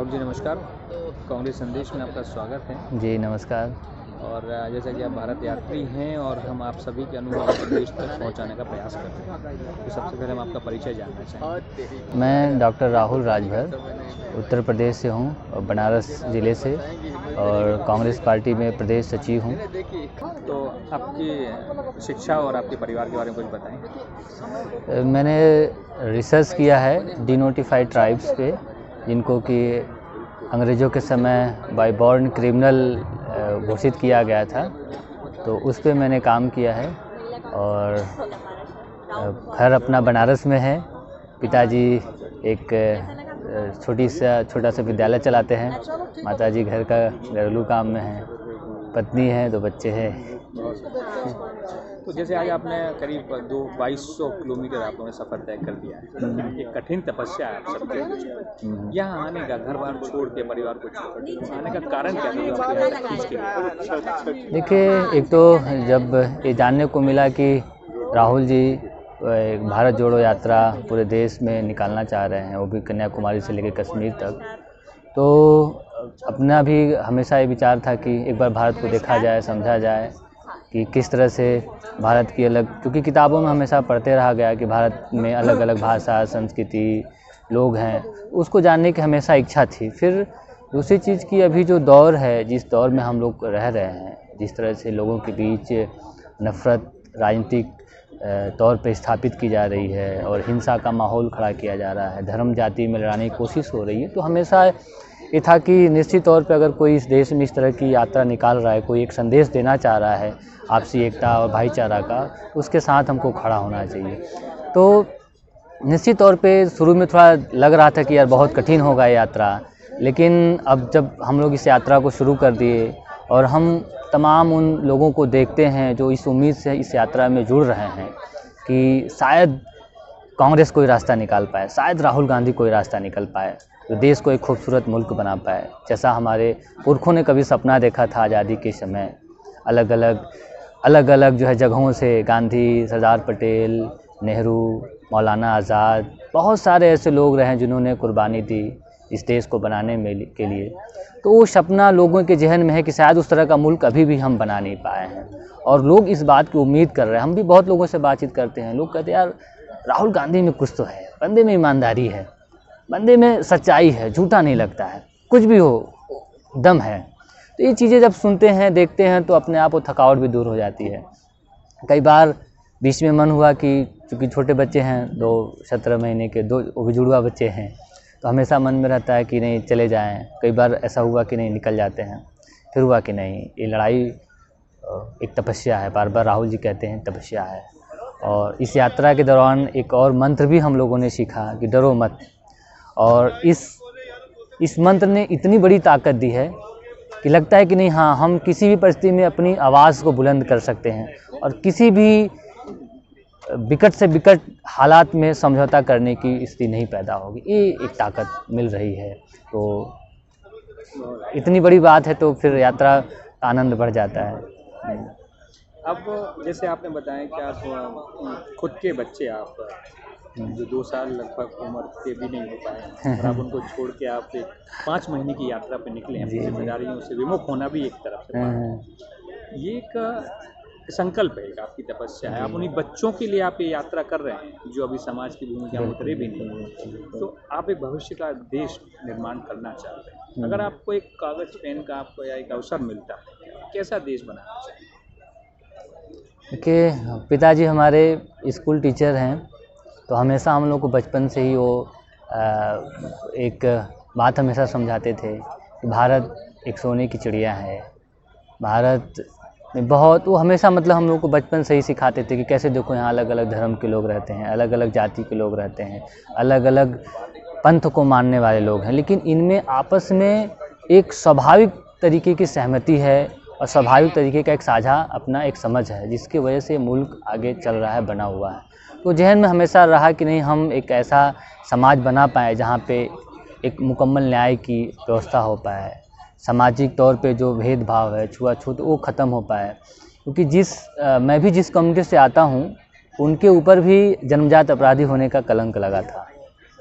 राहुल जी नमस्कार। कांग्रेस संदेश में आपका स्वागत है। जी नमस्कार। और जैसा कि आप भारत यात्री हैं और हम आप सभी के अनुभव को देश तक पहुंचाने का प्रयास करते हैं, तो सबसे पहले हम आपका परिचय जानना चाहेंगे। मैं डॉक्टर राहुल राजभर उत्तर प्रदेश से हूँ और बनारस ज़िले से, और कांग्रेस पार्टी में प्रदेश सचिव हूँ। तो आपकी शिक्षा और आपके परिवार के बारे में कुछ बताएं। मैंने रिसर्च किया है डिनोटिफाइड ट्राइब्स पे, जिनको कि अंग्रेज़ों के समय बाय बॉर्न क्रिमिनल घोषित किया गया था, तो उस पे मैंने काम किया है। और घर अपना बनारस में है। पिताजी एक छोटा सा विद्यालय चलाते हैं। माताजी घर का घरेलू काम में है। पत्नी है, 2 बच्चे हैं। तो जैसे आज आपने करीब 2200 किलोमीटर आप लोगों ने सफ़र तय कर दिया है। एक कठिन तपस्या है आप सबके बीच। यहाँ आने का, घर बार छोड़ के, परिवार को छोड़ के आने का कारण क्या था जो आपको यहाँ तक खींच के लाया? देखिए, एक तो जब ये जानने को मिला कि राहुल जी एक भारत जोड़ो यात्रा पूरे देश में निकालना चाह रहे हैं, वो भी कन्याकुमारी से लेकर कश्मीर तक, तो अपना भी हमेशा ये विचार था कि एक बार भारत को देखा जाए, समझा जाए कि किस तरह से भारत की अलग, क्योंकि किताबों में हमेशा पढ़ते रहा गया कि भारत में अलग अलग भाषा, संस्कृति, लोग हैं, उसको जानने की हमेशा इच्छा थी। फिर दूसरी चीज़ की अभी जो दौर है, जिस दौर में हम लोग रह रहे हैं, जिस तरह से लोगों के बीच नफ़रत राजनीतिक तौर पे स्थापित की जा रही है और हिंसा का माहौल खड़ा किया जा रहा है, धर्म जाति में लड़ाने की कोशिश हो रही है, तो हमेशा ये था कि निश्चित तौर पे अगर कोई इस देश में इस तरह की यात्रा निकाल रहा है, कोई एक संदेश देना चाह रहा है आपसी एकता और भाईचारा का, उसके साथ हमको खड़ा होना चाहिए। तो निश्चित तौर पे शुरू में थोड़ा लग रहा था कि यार बहुत कठिन होगा ये यात्रा, लेकिन अब जब हम लोग इस यात्रा को शुरू कर दिए और हम तमाम उन लोगों को देखते हैं जो इस उम्मीद से इस यात्रा में जुड़ रहे हैं कि शायद कांग्रेस कोई रास्ता निकाल पाए, शायद राहुल गांधी कोई रास्ता निकल पाए, तो देश को एक खूबसूरत मुल्क बना पाए, जैसा हमारे पुरखों ने कभी सपना देखा था आज़ादी के समय। अलग अलग जो है जगहों से गांधी, सरदार पटेल, नेहरू, मौलाना आज़ाद, बहुत सारे ऐसे लोग रहे हैं जिन्होंने कुर्बानी दी इस देश को बनाने में के लिए। तो वो सपना लोगों के जहन में है कि शायद उस तरह का मुल्क अभी भी हम बना नहीं पाए हैं, और लोग इस बात की उम्मीद कर रहे हैं। हम भी बहुत लोगों से बातचीत करते हैं, लोग कहते हैं यार राहुल गांधी में कुछ तो है, बंदे में ईमानदारी है, बंदे में सच्चाई है, झूठा नहीं लगता है, कुछ भी हो दम है। तो ये चीज़ें जब सुनते हैं, देखते हैं, तो अपने आप वो थकावट भी दूर हो जाती है। कई बार बीच में मन हुआ कि चूँकि छोटे बच्चे हैं, 2 17 महीने के, 2 वो भी जुड़वा बच्चे हैं, तो हमेशा मन में रहता है कि नहीं चले जाएं। कई बार ऐसा हुआ कि नहीं निकल जाते हैं, फिर हुआ कि नहीं, ये लड़ाई एक तपस्या है, बार बार राहुल जी कहते हैं तपस्या है। और इस यात्रा के दौरान एक और मंत्र भी हम लोगों ने सीखा कि डरो मत, और इस मंत्र ने इतनी बड़ी ताकत दी है कि लगता है कि नहीं, हाँ, हम किसी भी परिस्थिति में अपनी आवाज़ को बुलंद कर सकते हैं और किसी भी विकट से विकट हालात में समझौता करने की स्थिति नहीं पैदा होगी। ये एक ताकत मिल रही है, तो इतनी बड़ी बात है, तो फिर यात्रा का आनंद बढ़ जाता है। अब जैसे आपने बताया कि आप खुद के बच्चे, आप जो 2 साल लगभग उम्र के भी नहीं हो पाए और आप उनको छोड़ के आप एक 5 महीने की यात्रा पे निकले हैं, अपनी जिम्मेदारियों से विमुख होना भी एक तरफ से, ये एक संकल्प है, आपकी तपस्या है। आप उन्हीं बच्चों के लिए आप ये यात्रा कर रहे हैं जो अभी समाज की भूमिका में उतरे भी नहीं, तो आप एक भविष्य का देश निर्माण करना चाह रहे हैं। अगर आपको एक कागज़ पेन का आपको या एक अवसर मिलता है, कैसा देश बनाना चाहिए? देखिए, पिताजी हमारे स्कूल टीचर हैं, तो हमेशा हम लोग को बचपन से ही वो एक बात हमेशा समझाते थे कि भारत एक सोने की चिड़िया है। भारत में बहुत, वो हमेशा मतलब हम लोग को बचपन से ही सिखाते थे कि कैसे देखो यहाँ अलग अलग धर्म के लोग रहते हैं, अलग अलग जाति के लोग रहते हैं, अलग अलग पंथ को मानने वाले लोग हैं, लेकिन इनमें आपस में एक स्वाभाविक तरीके की सहमति है और स्वाभाविक तरीके का एक साझा अपना एक समझ है, जिसकी वजह से मुल्क आगे चल रहा है, बना हुआ है। तो जहन में हमेशा रहा कि नहीं, हम एक ऐसा समाज बना पाए जहाँ पे एक मुकम्मल न्याय की व्यवस्था हो पाए, सामाजिक तौर पे जो भेदभाव है, छुआछूत, वो ख़त्म हो पाए। क्योंकि मैं भी जिस कम्युनिटी से आता हूँ, उनके ऊपर भी जन्मजात अपराधी होने का कलंक लगा था।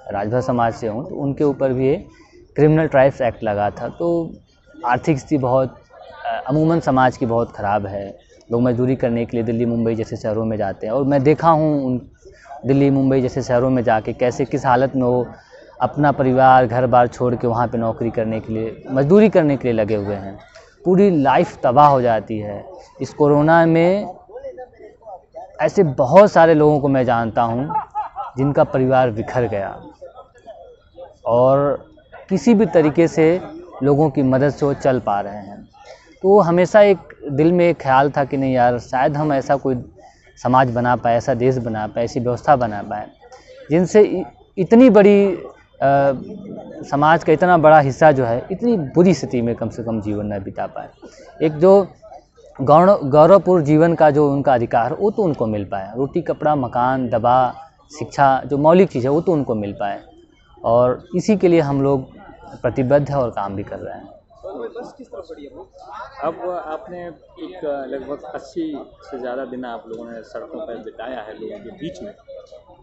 राजभर समाज से हूँ, तो उनके ऊपर भी क्रिमिनल ट्राइब्स एक्ट लगा था, तो आर्थिक स्थिति बहुत अमूमन समाज की बहुत ख़राब है। लोग मजदूरी करने के लिए दिल्ली मुंबई जैसे शहरों में जाते हैं, और मैं देखा हूँ उन दिल्ली मुंबई जैसे शहरों में जाके कैसे किस हालत में वो अपना परिवार घर बार छोड़ के वहाँ पे नौकरी करने के लिए मजदूरी करने के लिए लगे हुए हैं। पूरी लाइफ तबाह हो जाती है। इस कोरोना में ऐसे बहुत सारे लोगों को मैं जानता हूँ जिनका परिवार बिखर गया, और किसी भी तरीके से लोगों की मदद से वो चल पा रहे हैं। तो हमेशा एक दिल में एक ख्याल था कि नहीं यार, शायद हम ऐसा कोई समाज बना पाए, ऐसा देश बना पाए, ऐसी व्यवस्था बना पाए जिनसे इतनी बड़ी समाज का इतना बड़ा हिस्सा जो है इतनी बुरी स्थिति में कम से कम जीवन न बिता पाए। एक जो गौरवपूर्ण जीवन का जो उनका अधिकार वो तो उनको मिल पाए, रोटी कपड़ा मकान दवा शिक्षा जो मौलिक चीज़ है वो तो उनको मिल पाए, और इसी के लिए हम लोग प्रतिबद्ध है और काम भी कर रहे हैं। अब आपने एक लगभग 80 से ज़्यादा दिन आप लोगों ने सड़कों पर बिताया है लोगों के बीच में,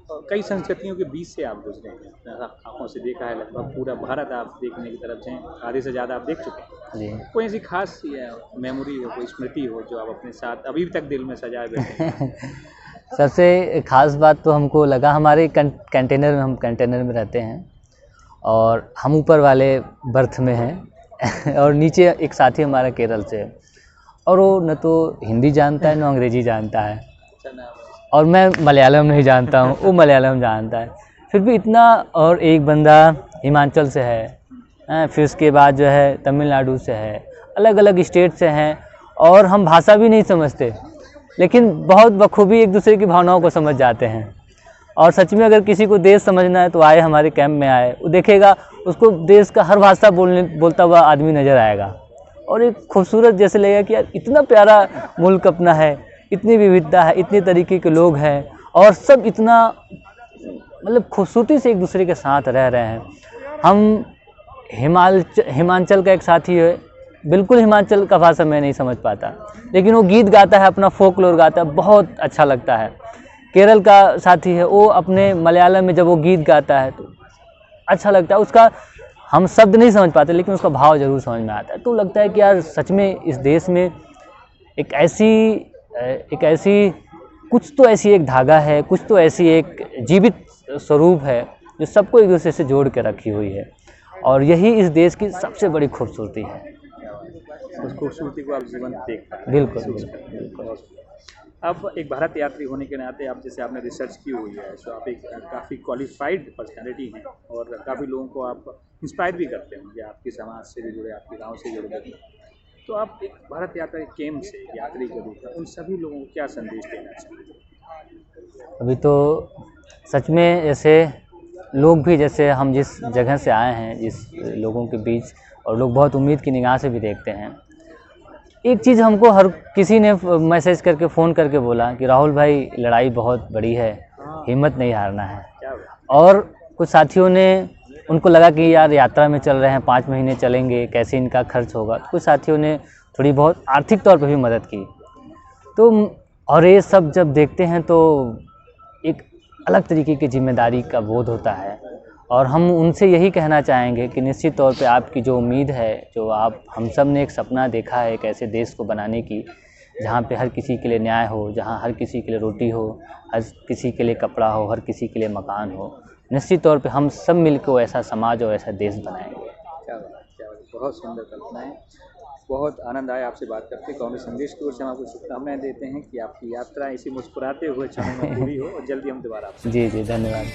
और कई संस्कृतियों के बीच से आप गुजरे हैं, आँखों से देखा है। लगभग पूरा भारत आप देखने की तरफ से आधे से ज़्यादा आप देख चुके हैं। जी। कोई ऐसी खास मेमोरी हो, कोई स्मृति हो जो आप अपने साथ अभी तक दिल में सजाए बैठे हैं? सबसे ख़ास बात तो हमको लगा हमारे कंटेनर में, हम कंटेनर में रहते हैं और हम ऊपर वाले बर्थ में हैं और नीचे एक साथी हमारा केरल से है, और वो न तो हिंदी जानता है न अंग्रेज़ी जानता है, और मैं मलयालम नहीं जानता हूँ, वो मलयालम जानता है। फिर भी इतना, और एक बंदा हिमाचल से है, फिर उसके बाद जो है तमिलनाडु से है, अलग अलग स्टेट से हैं, और हम भाषा भी नहीं समझते लेकिन बहुत बखूबी एक दूसरे की भावनाओं को समझ जाते हैं। और सच में अगर किसी को देश समझना है तो आए, हमारे कैंप में आए, वो देखेगा उसको देश का हर भाषा बोलता हुआ आदमी नज़र आएगा, और एक खूबसूरत जैसे लगेगा कि यार इतना प्यारा मुल्क अपना है, इतनी विविधता है, इतने तरीके के लोग हैं, और सब इतना मतलब खूबसूरती से एक दूसरे के साथ रह रहे हैं। हम हिमाचल का एक साथी है, बिल्कुल हिमाचल का भाषा मैं नहीं समझ पाता, लेकिन वो गीत गाता है, अपना फोकलोर गाता है, बहुत अच्छा लगता है। केरल का साथी है, वो अपने मलयालम में जब वो गीत गाता है तो अच्छा लगता है। उसका हम शब्द नहीं समझ पाते लेकिन उसका भाव ज़रूर समझ में आता है। तो लगता है कि यार सच में इस देश में एक ऐसी कुछ तो ऐसी एक धागा है, कुछ तो ऐसी एक जीवित स्वरूप है जो सबको एक दूसरे से जोड़ के रखी हुई है, और यही इस देश की सबसे बड़ी खूबसूरती है। उस खूबसूरती को आप जीवन देख पाए। बिल्कुल। अब एक भारत यात्री होने के नाते, आप जैसे आपने रिसर्च की हुई है, तो आप एक काफ़ी क्वालिफाइड पर्सनैलिटी हैं और काफ़ी लोगों को आप इंस्पायर भी करते होंगे, आपके समाज से भी जुड़े, आपके गांव से जुड़े। तो आप एक भारत यात्रा के केम से यात्री के रूप में उन सभी लोगों को क्या संदेश देना चाहिए? अभी तो सच में जैसे लोग भी, जैसे हम जिस जगह से आए हैं, जिस लोगों के बीच, और लोग बहुत उम्मीद की निगाह से भी देखते हैं। एक चीज़ हमको हर किसी ने मैसेज करके फ़ोन करके बोला कि राहुल भाई लड़ाई बहुत बड़ी है, हिम्मत नहीं हारना है। और कुछ साथियों ने, उनको लगा कि यार यात्रा में चल रहे हैं, 5 महीने चलेंगे, कैसे इनका खर्च होगा। कुछ साथियों ने थोड़ी बहुत आर्थिक तौर पर भी मदद की। तो और ये सब जब देखते हैं तो एक अलग तरीके की जिम्मेदारी का बोध होता है, और हम उनसे यही कहना चाहेंगे कि निश्चित तौर पे आपकी जो उम्मीद है, जो आप, हम सब ने एक सपना देखा है एक ऐसे देश को बनाने की जहाँ पे हर किसी के लिए न्याय हो, जहाँ हर किसी के लिए रोटी हो, हर किसी के लिए कपड़ा हो, हर किसी के लिए मकान हो। निश्चित तौर पे हम सब मिलकर ऐसा समाज और ऐसा देश बनाएंगे। क्या बहुत सुंदर कल्पनाएं। बहुत आनंद आया आपसे बात करके। कांग्रेस संदेश की ओर से हम आपको शुभकामनाएं देते हैं कि आपकी यात्रा इसी मुस्कुराते हुए क्षणों में पूरी हो, और जल्दी हम दोबारा जी धन्यवाद।